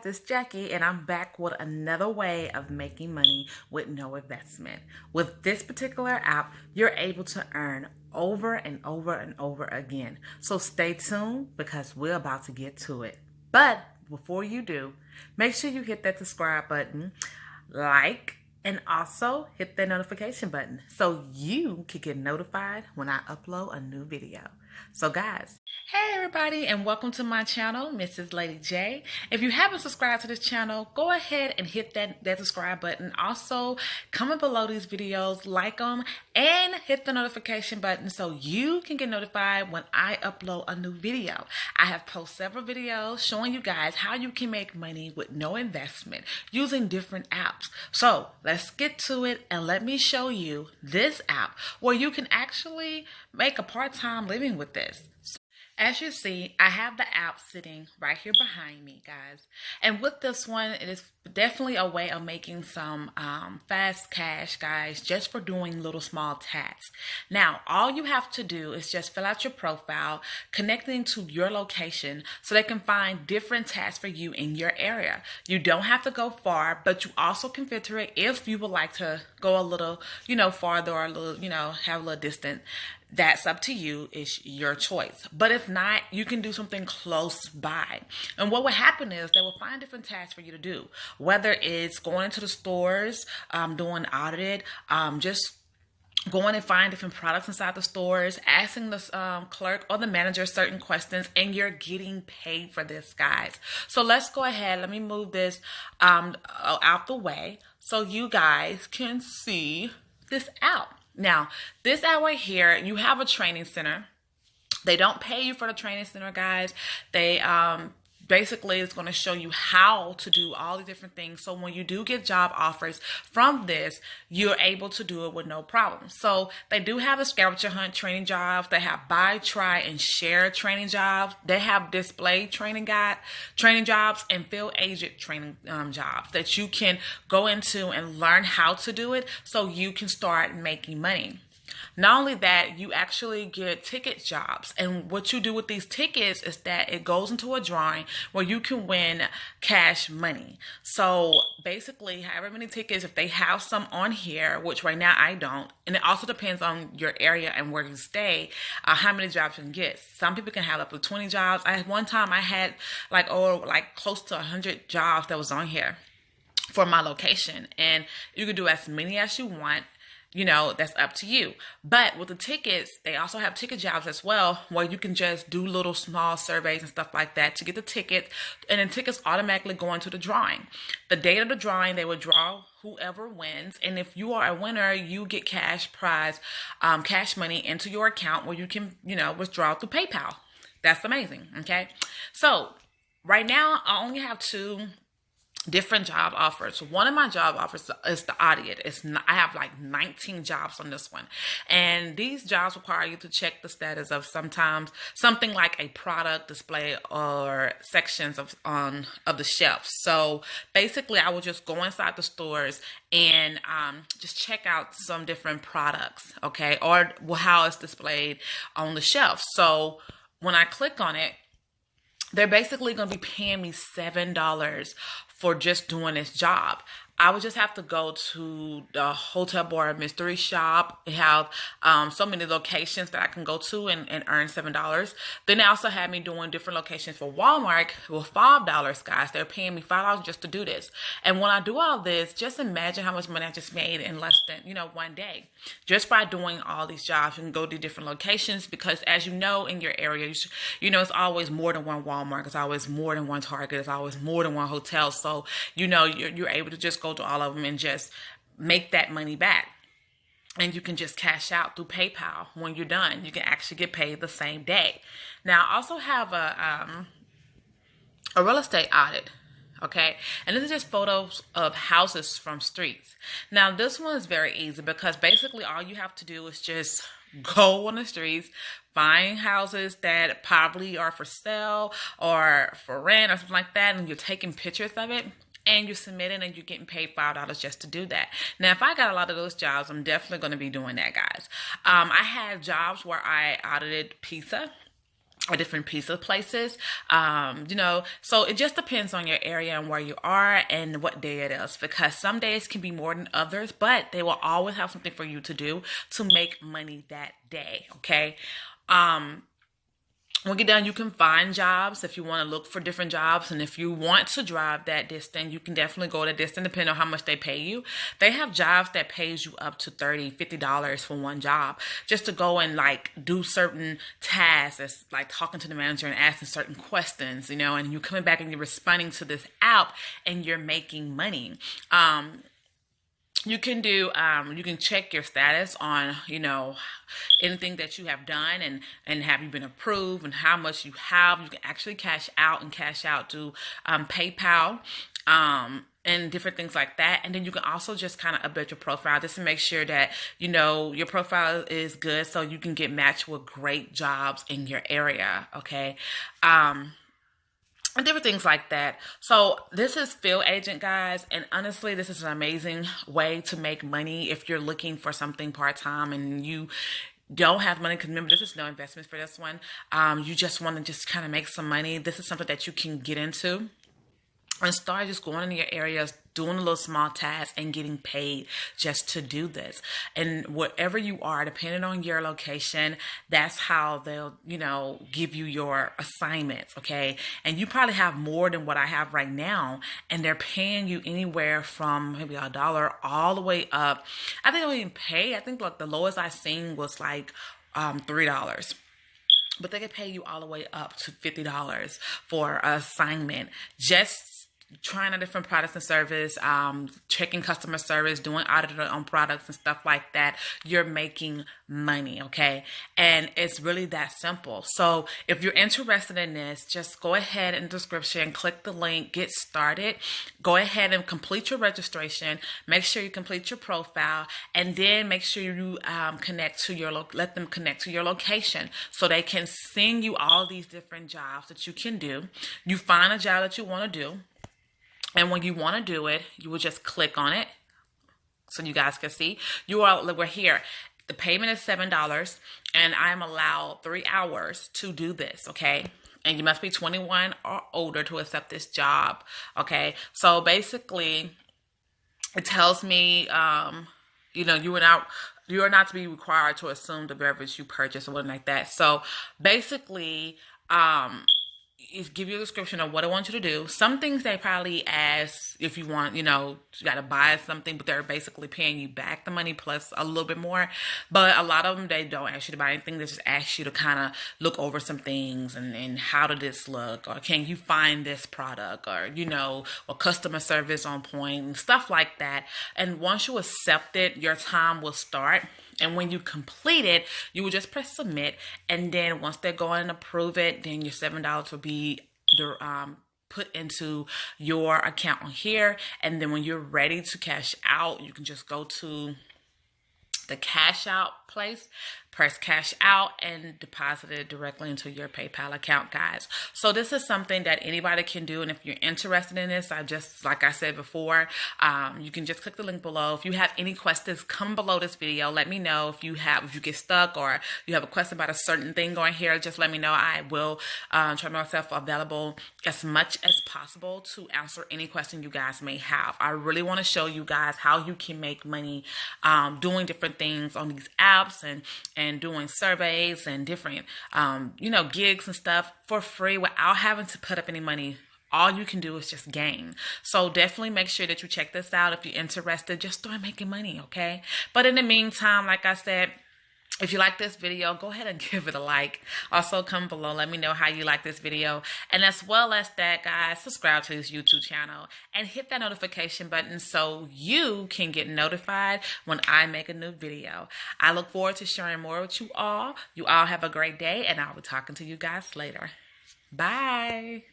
this Jackie, and I'm back with another way of making money with no investment. With this particular app, you're able to earn over and over and over again. So stay tuned because we're about to get to it. But before you do, make sure you hit that subscribe button, like, and also hit that notification button so you can get notified when I upload a new video. So guys, hey everybody, and welcome to my channel, Mrs. Lady J. If you haven't subscribed to this channel, go ahead and hit that subscribe button. Also, comment below these videos, like them, and hit the notification button so you can get notified when I upload a new video. I have posted several videos showing you guys how you can make money with no investment using different apps. So let's get to it and let me show you this app where you can actually make a part-time living with this. As you see, I have the app sitting right here behind me, guys. And with this one, it is definitely a way of making some fast cash, guys, just for doing little small tasks. Now, all you have to do is just fill out your profile, connecting to your location so they can find different tasks for you in your area. You don't have to go far, but you also can filter it if you would like to go a little, farther or a little, have a little distance. That's up to you. It's your choice. But if not, you can do something close by. And what will happen is they will find different tasks for you to do, whether it's going into the stores, doing audit, just going and find different products inside the stores, asking the clerk or the manager certain questions, and you're getting paid for this, guys. So let's go ahead. Let me move this out the way so you guys can see this out. Now, this app right here, you have a training center. They don't pay you for the training center, guys. They basically it's going to show you how to do all the different things. So when you do get job offers from this, you're able to do it with no problem. So they do have a scavenger hunt training jobs. They have buy, try, and share training jobs. They have display training jobs and field agent training jobs that you can go into and learn how to do it so you can start making money. Not only that, you actually get ticket jobs. And what you do with these tickets is that it goes into a drawing where you can win cash money. So basically, however many tickets, if they have some on here, which right now I don't, and it also depends on your area and where you stay, how many jobs you can get. Some people can have up to 20 jobs. One time I had like close to 100 jobs that was on here for my location. And you can do as many as you want. That's up to you. But with the tickets, they also have ticket jobs as well, where you can just do little small surveys and stuff like that to get the tickets, and then tickets automatically go into the drawing. The date of the drawing, they will draw whoever wins, and if you are a winner, you get cash money into your account where you can, withdraw through PayPal. That's amazing, okay? So right now, I only have two different job offers. One of my job offers is the audit. I have like 19 jobs on this one, and these jobs require you to check the status of sometimes something like a product display or sections of the shelf. So basically, I will just go inside the stores and just check out some different products, okay, or how it's displayed on the shelf. So when I click on it, they're basically going to be paying me $7 for just doing this job. I would just have to go to the hotel bar mystery shop. They have so many locations that I can go to and earn $7. Then they also have me doing different locations for Walmart with $5, guys. They're paying me $5 just to do this. And when I do all this, just imagine how much money I just made in less than, one day. Just by doing all these jobs, you can go to different locations because, as you know, in your area, it's always more than one Walmart. It's always more than one Target. It's always more than one hotel. So, you're able to just go to all of them and just make that money back. And you can just cash out through PayPal when you're done. You can actually get paid the same day. Now, I also have a real estate audit. Okay, and this is just photos of houses from streets. Now, this one is very easy because basically all you have to do is just go on the streets, find houses that probably are for sale or for rent or something like that, and you're taking pictures of it. And you're submitting and you're getting paid $5 just to do that. Now, if I got a lot of those jobs, I'm definitely going to be doing that, guys. I had jobs where I audited pizza. or different pizza places. So it just depends on your area and where you are and what day it is, because some days can be more than others, but they will always have something for you to do to make money that day. Okay. When you get done, you can find jobs if you want to look for different jobs. And if you want to drive that distance, you can definitely go that distance depending on how much they pay you. They have jobs that pays you up to $30, $50 for one job just to go and like do certain tasks. It's like talking to the manager and asking certain questions, and you're coming back and you're responding to this app and you're making money. You can you can check your status on, anything that you have done and have you been approved and how much you have. You can actually cash out to PayPal, and different things like that. And then you can also just kind of update your profile just to make sure that, your profile is good so you can get matched with great jobs in your area. Okay. And different things like that. So this is Field Agent, guys. And honestly, this is an amazing way to make money if you're looking for something part-time and you don't have money. Because remember, this is no investment for this one. You just want to just kind of make some money. This is something that you can get into and start just going into your areas, doing a little small task and getting paid just to do this. And wherever you are, depending on your location, that's how they'll, give you your assignments. Okay. And you probably have more than what I have right now. And they're paying you anywhere from maybe $1 all the way up. I think I think like the lowest I seen was like $3. But they can pay you all the way up to $50 for an assignment. Just trying out different products and service, checking customer service, doing audit on products and stuff like that. You're making money, okay? And it's really that simple. So if you're interested in this, just go ahead in the description, click the link, get started. Go ahead and complete your registration. Make sure you complete your profile, and then make sure you let them connect to your location so they can send you all these different jobs that you can do. You find a job that you want to do. And when you want to do it, you will just click on it so you guys can see. We're here. The payment is $7, and I'm allowed 3 hours to do this, okay? And you must be 21 or older to accept this job, okay? So basically, it tells me, you are not to be required to assume the beverage you purchase or something like that. So basically, give you a description of what I want you to do. Some things they probably ask if you want, you got to buy something, but they're basically paying you back the money plus a little bit more. But a lot of them, they don't ask you to buy anything. They just ask you to kind of look over some things and how did this look? Or can you find this product? Or, or customer service on point and stuff like that. And once you accept it, your time will start. And when you complete it, you will just press submit. And then once they go and approve it, then your $7 will be put into your account on here. And then when you're ready to cash out, you can just go to the cash out place, press cash out, and deposit it directly into your PayPal account, guys. So this is something that anybody can do. And if you're interested in this, like I said before, you can just click the link below. If you have any questions, come below this video. Let me know if you get stuck or you have a question about a certain thing going here. Just let me know. I will try myself available as much as possible to answer any question you guys may have. I really want to show you guys how you can make money doing different things on these apps and doing surveys and different, gigs and stuff for free without having to put up any money. All you can do is just gain. So definitely make sure that you check this out. If you're interested, just start making money, okay? But in the meantime, like I said, if you like this video, go ahead and give it a like. Also, comment below. Let me know how you like this video. And as well as that, guys, subscribe to this YouTube channel and hit that notification button so you can get notified when I make a new video. I look forward to sharing more with you all. You all have a great day, and I'll be talking to you guys later. Bye.